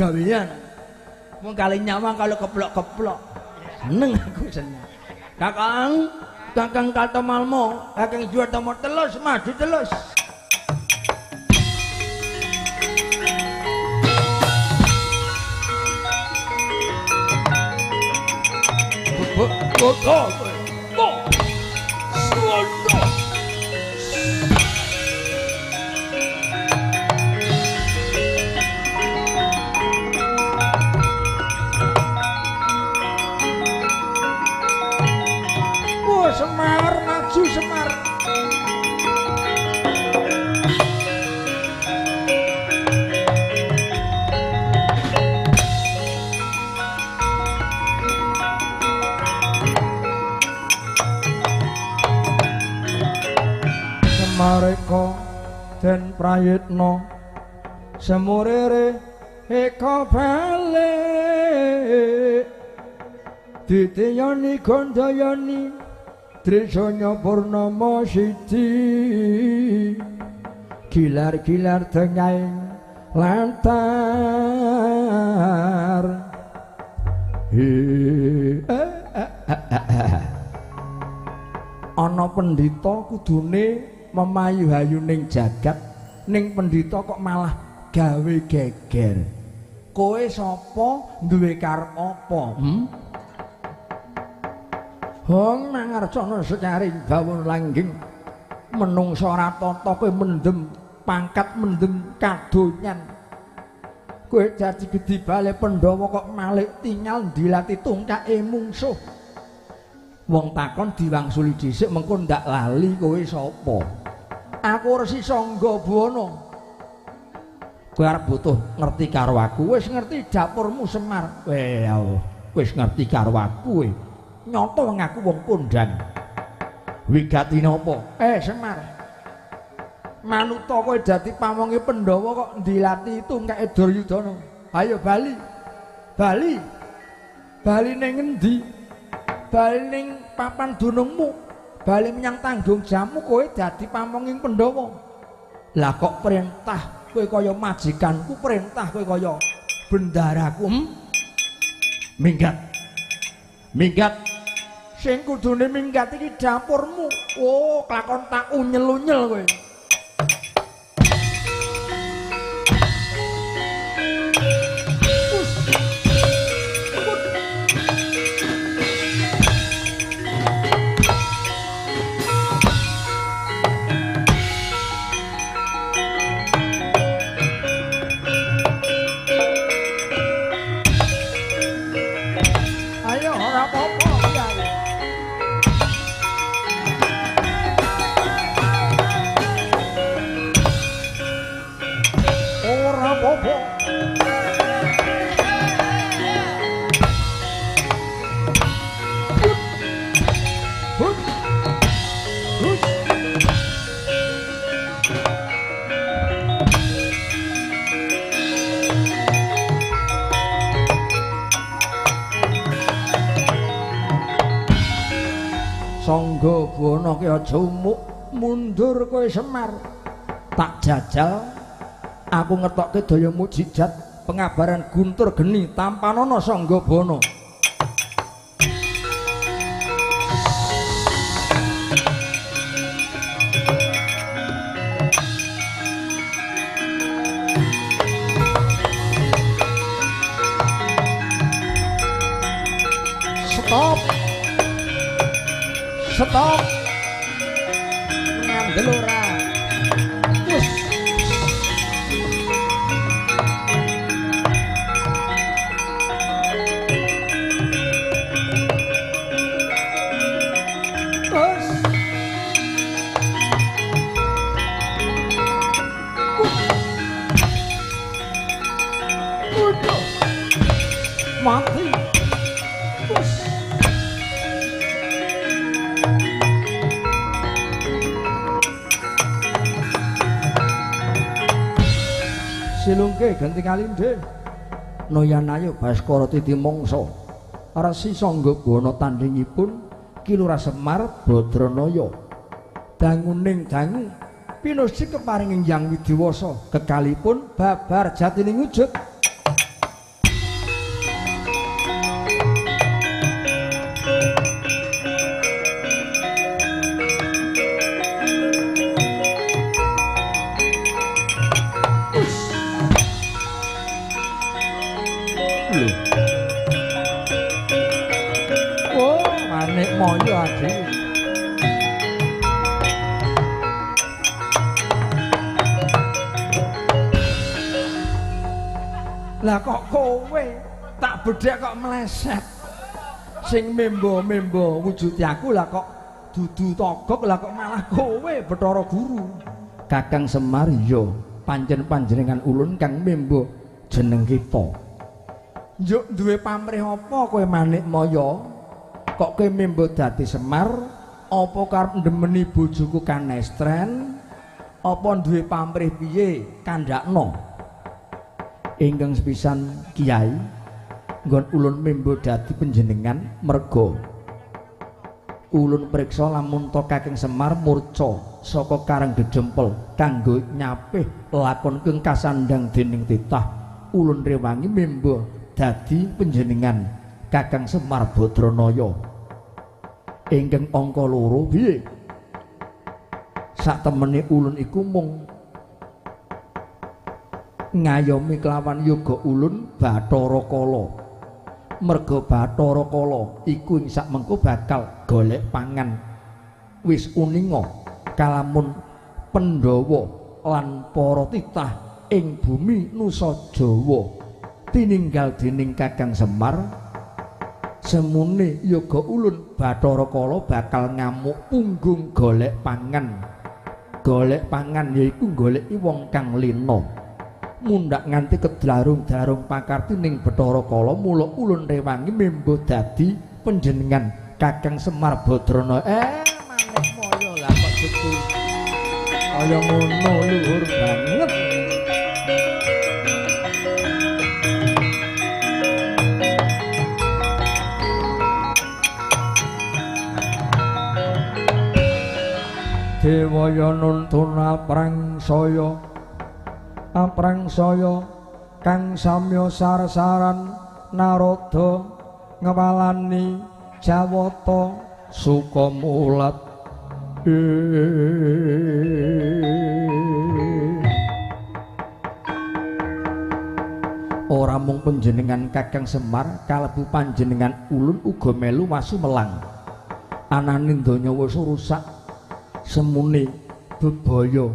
gawean. Mung kali nyawang kalau keplok-keplok. Seneng aku seneng. Kakang Katomalmo, Kakang Juwartomo telus maju telus. Semar maju Semar. Semareko den prayitna semurere eka balik ditiyani gondayani Trisanya Purnama Siti gilar-gilar dengaing lantar ana pendhita kudune memayu-hayu ning jagat ning pendhita kok malah gawe geger. Kowe sapa duwe karep apa? Hong mangarcana secaring bawon langging menungsa ora tata kowe mendem pangkat mendem kadonyan kowe dadi gedhi bale Pandhawa kok malik tinggal dilati tungkake mungsuh wong takon diwangsuli dhisik mengko ndak lali kowe sapa. Aku Resi Sanggabana. Kowe arep butuh ngerti karo aku, wis ngerti dapurmu Semar. Wis ngerti karo aku kowe. Nyoto ngaku wong kondang. Wigati napa? Semar. Manuta kowe dadi pamongke Pandhawa kok ndilati tungkake Duryudana. Ayo bali. Bali. Bali ning endi? Bali ning papan dunungmu. Bali menyang tanggung jamu kowe dadi pamongking Pandhawa. Lah kok perintah kowe kaya majikanku, perintah kowe kaya bendaraku. Minggat. Minggat. Sing kudune minggat iki dapurmu. Oh, kelakon tak unyel-unyel kowe. Ayo ora apa-apa. Sanggabana ki aja umuk mundur kowe Semar. Tak jajal aku ngetokke daya mukjizat pengabaran guntur geni tampanana Sanggabana. Stop. Stop. Ngandel ora. Wis. Wis. Udah. Mati. Wis. Silungke ganti kalindhe Noyanayo Baskara Titi Mangsa Resi Sanggabana tandhingipun Ki Lurah Semar Badranaya danguning dangu pinusik keparinging Hyang Widiwasa kekalipun babar jatining wujud lho. Oh, Manik Maya adi. Lah kok kowe tak bedhek kok meleset. Sing membo-membo wujude aku lah kok dudu togok lah kok malah kowe Bathara Guru. Kakang Semar yo pancen panjenengan ulun kang membo jeneng kita. Njuk duwe pamrih apa kowe Manik Maya? Kok kowe membo dadi Semar? Apa karep ndemeni bojoku Kanestren? Apa duwe pamrih piye kandhakna? Ingkang sepisan Kiai, nggon ulun membo dadi panjenengan merga ulun priksa lamun to Kakang Semar murca saka Karang Gedempel kanggo nyapih lakon kang kasandang dening titah ulun rewangi membo dadi panjenengan Kakang Semar Badranaya. Ingkang angka 2 piye? Sak temene ulun iku mung ngayomi kelawan yoga ulun Bathara Kala. Merga Bathara Kala iku ing sak mengko bakal golek pangan. Wis uninga kalamun Pandhawa lan para titah ing bumi Nusa Jawa tininggal dening Kakang Semar. Semune yoga ulun Bathara Kala bakal ngamuk punggung golek pangan. Golek pangan yaiku goleki wong kang lina. Mundak nganti kedlarung-darung pakarti ning Bathara Kala mula ulun rewangi membo dadi panjenengan Kakang Semar Badranaya. Manik Maya lah kok betul kaya ngono luhur banget. Dewaya nuntun aprangsaya kang samya sarsaran Narada ngewalani Jawata Sukamulat. Ora mung panjenengan Kakang Semar kalebu panjenengan ulun uga melu wasu melang. Ananing donya wis rusak semune bebaya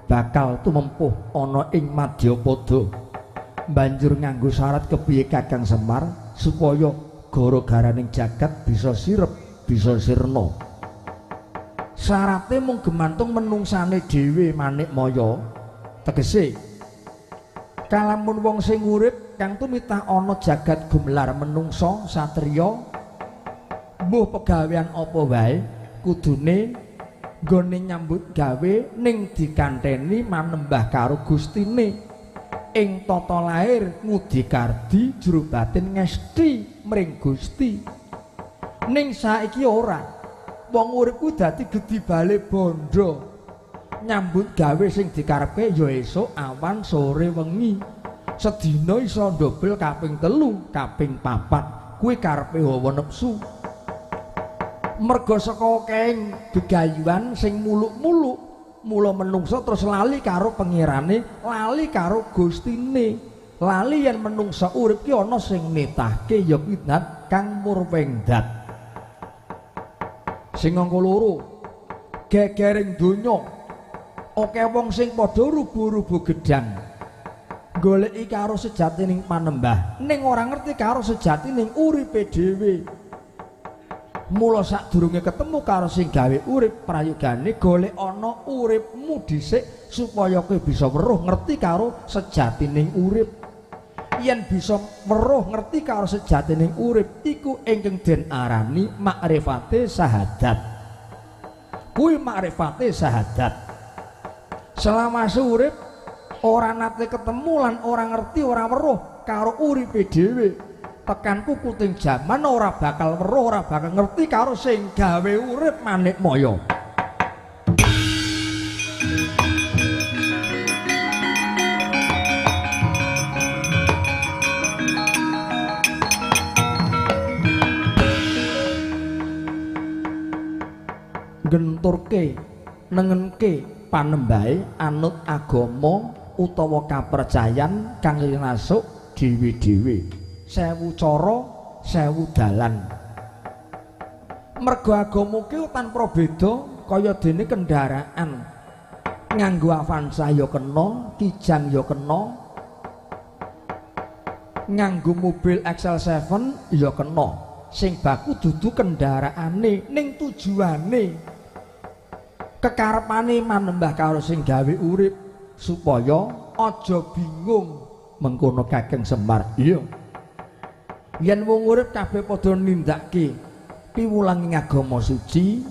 bakal tumempuh ana ing Madyapada. Banjur nganggo syarat kepiye Kakang Semar supaya gara-garaning jagat bisa sirep, bisa sirna. Syarate mung gemantung menungsane dhewe Manik Maya. Tegese kalamun wong sing urip kang tumitah ana jagat gumelar menungsa satriya mbuh pegawean apa wae kudune nggone nyambut gawe ning dikanteni manembah karo Gustine. Ing tata lair ngudi kardi juru batin ngesti mring Gusti. Ning saiki ora. Wong urip ku dadi gedhi bale bondo. Nyambut gawe sing dikarepke ya esuk awan sore wengi. Sedina iso ndobel kaping 3, kaping 4. Kuwi karepe hawa nepsu. Merga saka keng gegayuhan sing muluk-muluk mula menungsa terus lali karo pengirane, lali karo Gustine. Lali yen menungsa urip ki ana sing nitahke ya kuwi dat kang murwengdat. Sing angka 2 gegering donya akeh wong sing padha rubuh-rubuh gedang goleki karo sejatining panembah ning ora ngerti karo sejatining uripe dhewe. Mula sadurunge ketemu karo sing gawe urip prayogane golek ana uripmu dhisik supaya kowe bisa weruh ngerti karo sejatining urip. Yen bisa weruh ngerti karo sejatining urip iku ingkang den arani makrifate sahadat. Kuwi makrifate sahadat. Selama urip ora nate ketemu lan ora ngerti ora weruh karo uripe dhewe. Tekanku kuting jaman ora bakal weruh ora bakal ngerti karo sing gawe urip Manik Maya. Genturke nengenke panembahe anut agama utawa kapercayan kang linasuk dhewe-dhewe. sewu cara, sewu dalan. Mergo agama ki tanpa beda kaya dene kendaraan. Nganggo Avanza ya kena, Kijang ya kena. Nganggo mobil XL7 ya kena. Sing baku dudu kendaraane ning tujuane. Kekarepane manembah karo sing gawe urip supaya aja bingung mengkono Kakang Semar. Iya. Yen wong urip kabeh padha nindakake piwulanging agama suci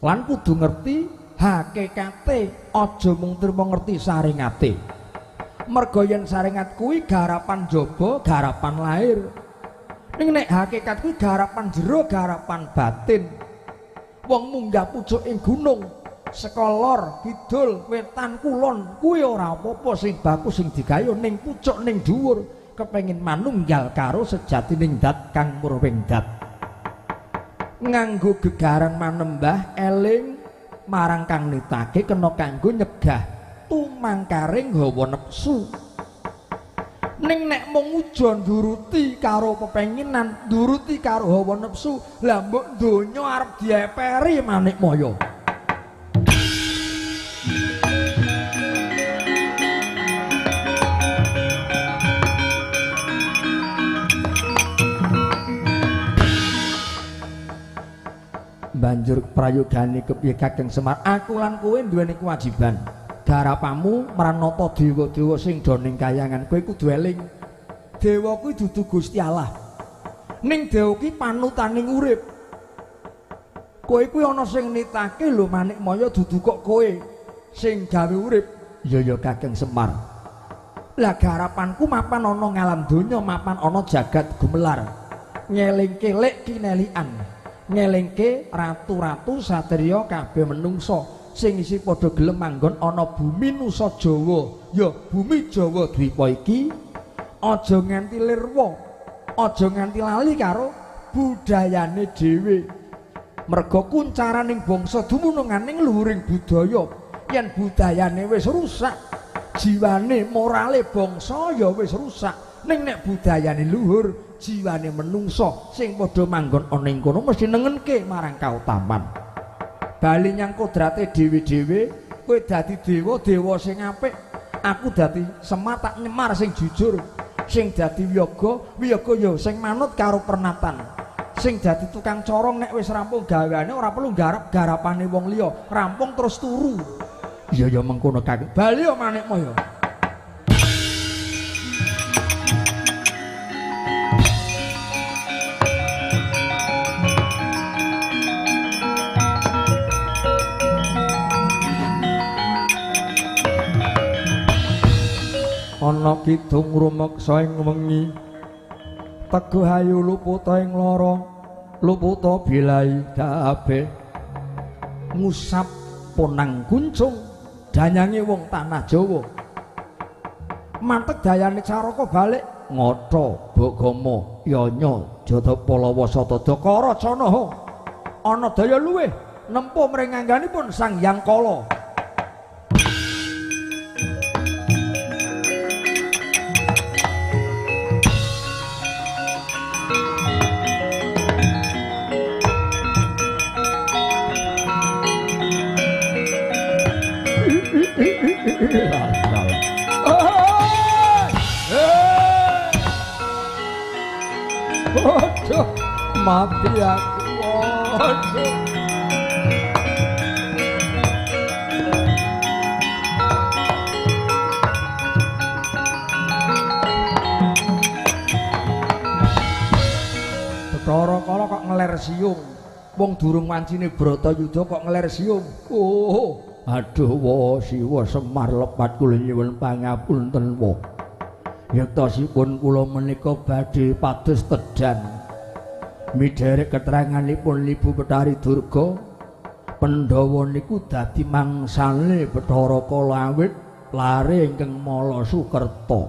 lan kudu ngerti hakikate, aja mung trimo ngerti saringate. Merga yen saringat kuwi garapan jaba, garapan lahir. Ning nek hakikat kuwi garapan jero, garapan batin. Wong munggah pucuk ing gunung, saka lor, kidul, wetan, kulon, kuwi ora apa-apa sing baku sing digayo ning pucuk ning dhuwur, kepengin manunggal karo sejatining dat kang murwing dat. Nganggo gegaran manembah eling marang kang nitake kena kanggo nyegah tumangkaring hawa nepsu. Ning nek mung uja nuruti karo pepenginan, nuruti karo hawa nepsu, lah mbok donya arep dieperi manikmaya. Banjur prayogane kepiye Kakang Semar? Aku lan kowe duweni kewajiban. Garapamu mranata dewa-dewa sing do ning kayangan. Kowe kudu eling. Dewa kuwi dudu Gusti Allah. Ning dewa ki panutaning urip. Kowe kuwi ana sing nitake lho manikmaya dudu kok kowe sing gawe urip. Ya Kakang Semar. Lah garapanku mapan ana ngalam donya, mapan ana jagat gumelar. Ngelingke lek kinelikan. Ngelingke ratu-ratu satriya kabeh menungsa sing isi padha gelem manggon ana bumi Nusa Jawa. Ya bumi Jawa Dwipa iki aja nganti lirwa, aja nganti lali karo budayane dhewe. Merga kuncaraning bangsa dumunungan ning luhuring budaya. Yen budayane wis rusak, jiwane morale bangsa ya wis rusak. Ning nek budayane luhur, jiwane menungso sing padha manggon ana ing kono mesti nengenke marang kautaman. Bali nyang kodrate dhewe-dhewe, kowe dadi dewa sing apik, aku dadi Semar tak nyemar sing jujur, sing dadi wiyaga ya sing manut karo pernatan. Sing dadi tukang corong nek wis rampung gaweane ora perlu garap garapane wong liya, rampung terus turu. Iya mengkono Kakang. Bali ya manikmaya. Ana kidung rumeksa ing wengi, teguh ayu luputa ing lara, luputa bilai kabeh, ngusap ponang kuncung danyange wong tanah Jawa. Mantek dayane Caraka balik ngotho Bogama Yanya Jatapalawa Satada Karacanaha. Ana daya luweh nempuh mring angganipun Sang Hyang Kala. Waduh, mati aku. Waduh. Bathara Kala kok ngeler siung. Wong durung wancine Bratayuda kok ngeler siung. Oh, aduh wa Siwa Semar lepat kula nyuwun pangapunten wa. Yektosipun kula menika badhe pados tedan midherek keteranganipun Ibu Betari Durga, Pandhawa niku dadi mangsane Bathara Kala awit lare ingkang Mala Sukerta.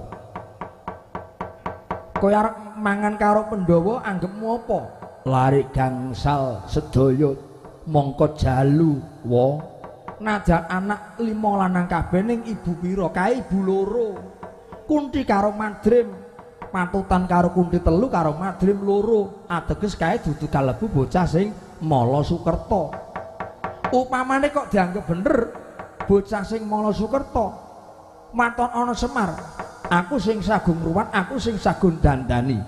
Kowe arep mangan karo Pandhawa anggepmu apa? Lare gangsal sedaya mongko jalu wa. Najan anak 5 lanang kabeh ning ibu pira kae ibu loro. Kunti karo Madrim patutan karo Kunthi 3 karo Madrim 2 ateges kae dudu kalebu bocah sing mala Sukerta. Upamane kok dianggep bener bocah sing mala Sukerta maton ana Semar, aku sing sagung ruwan, aku sing sagung dandani.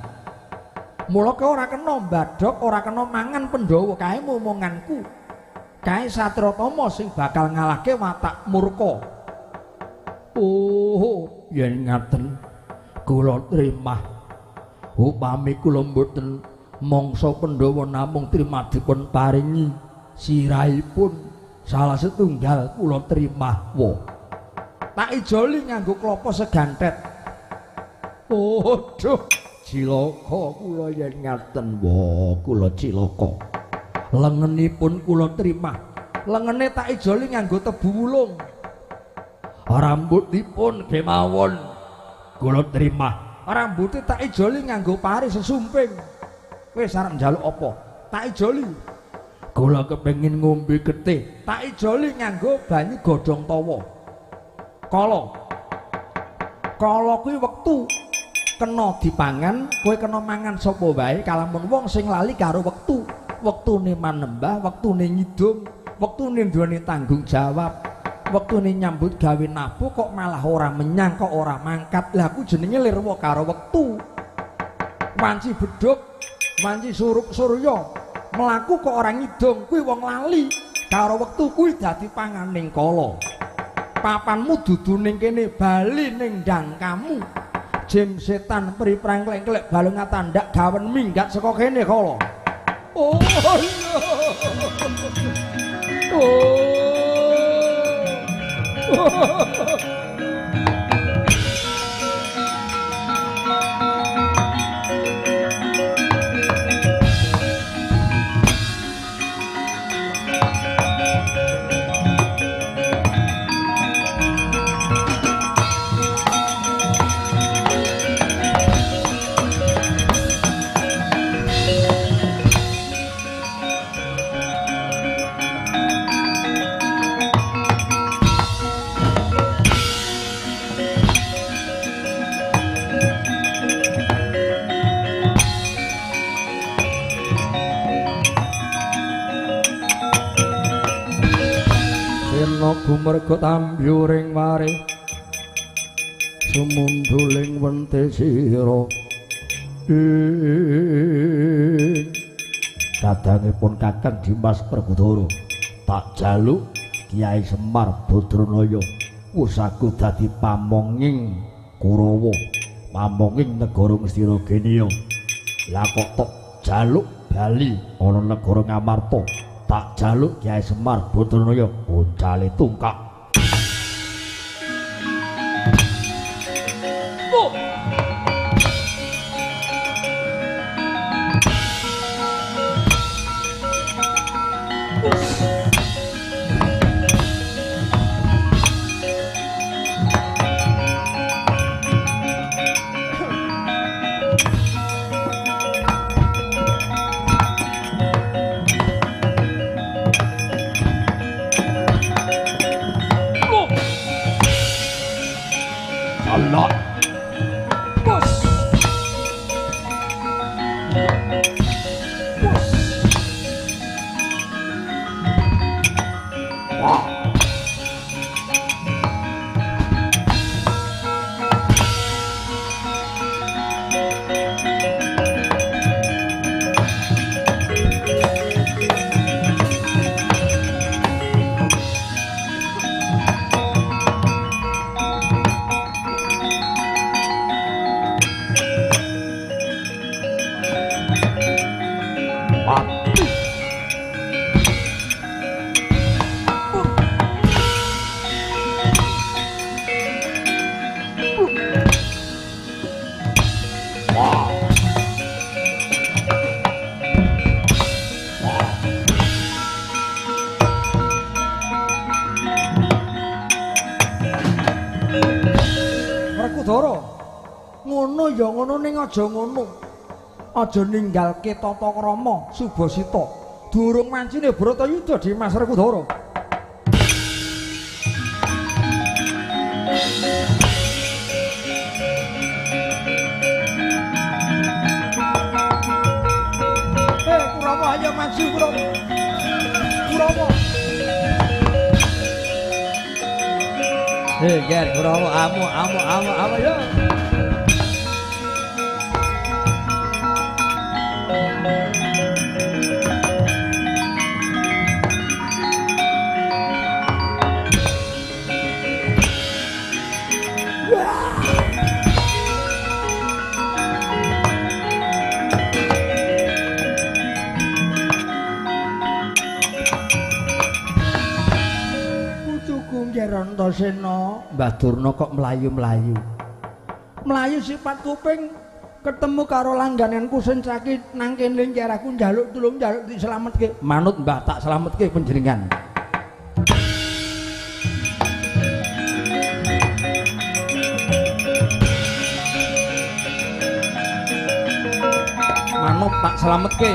Mula kowe ora kena mbadhok, ora kena mangan Pandhawa kae momonganku. Kae Satratama sing bakal ngalahke watak murka. Oh, yen ngaten kula trimah. Upami kula mboten mangsa Pandhawa namung trimadipun paringi sirahipun salah setunggal kula trimah. Wo. Tak ijoli nganggo klapa segantet. Oh, duh, cilaka kula yen ngaten. Wo, kula cilaka. Lengenipun kula trimah. Lengene tak ijoli nganggo tebu wulung. Rambutipun kemawon kula trimah. Rambuté tak ijoli nganggo pari sesumping. Wis arep njaluk apa? Tak ijoli. Kula kepengin ngombe getih. Tak ijoli nganggo banyu godhong tawa. Kala kuwi wektu kena dipangan, kowe kena mangan sapa wae kalamun wong sing lali karo wektu. Wektune manembah, wektune ngidum, wektune nduweni tanggung jawab, wektune nyambut gawe nabuh kok malah ora menyang, kok ora mangkat. Lah aku jenenge lirwa karo wektu. Wanci bedhug, wanci surya, mlaku kok ora ngidung, kuwi wong lali karo wektu, kuwi dadi panganing kala. Papanmu dudu ning kene, bali ning dangkamu. Jim setan priprang klengklek balung ngatandak gawen minggat saka kene kala. Oh iya. Gumerga tambyuring ware sumunduling wente sira dadangipun Kakang Dimas Werkudara tak jaluk Kyai Semar Badranaya usaha dadi pamonging Kurawa, pamonging negara Ngastina Geniya. Lah kok tok jaluk bali ana negara Ngamarta, tak jaluk Kyai Semar Badranaya uncale tungkak. Aja ngono, aja ninggalke tata krama Subasita durung mancine Bratayuda Dimas Werkudara. maju Kurawa. Kurawa. Ger Kurawa amu yo. Antasena Mbah Durna kok mlayu-mlayu. Mlayu sifat kuping ketemu karo langgananku sing sakit nang kene njarahku njaluk tulung njaluk dislametke. Manut Mbah tak slametke panjenengan. Manut tak slametke.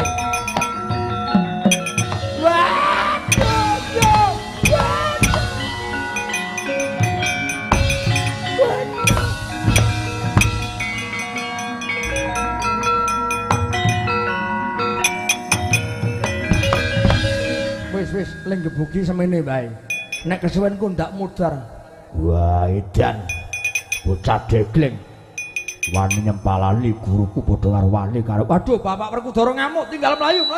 Wis ling gebuki semene bae. Nek kesuwenku ndak mudar. Wah, edan. Bocah degleng. Wani nyempalani guruku padha karo wani karo. Waduh, Bapak Werkudara ngamuk tinggal mlayu.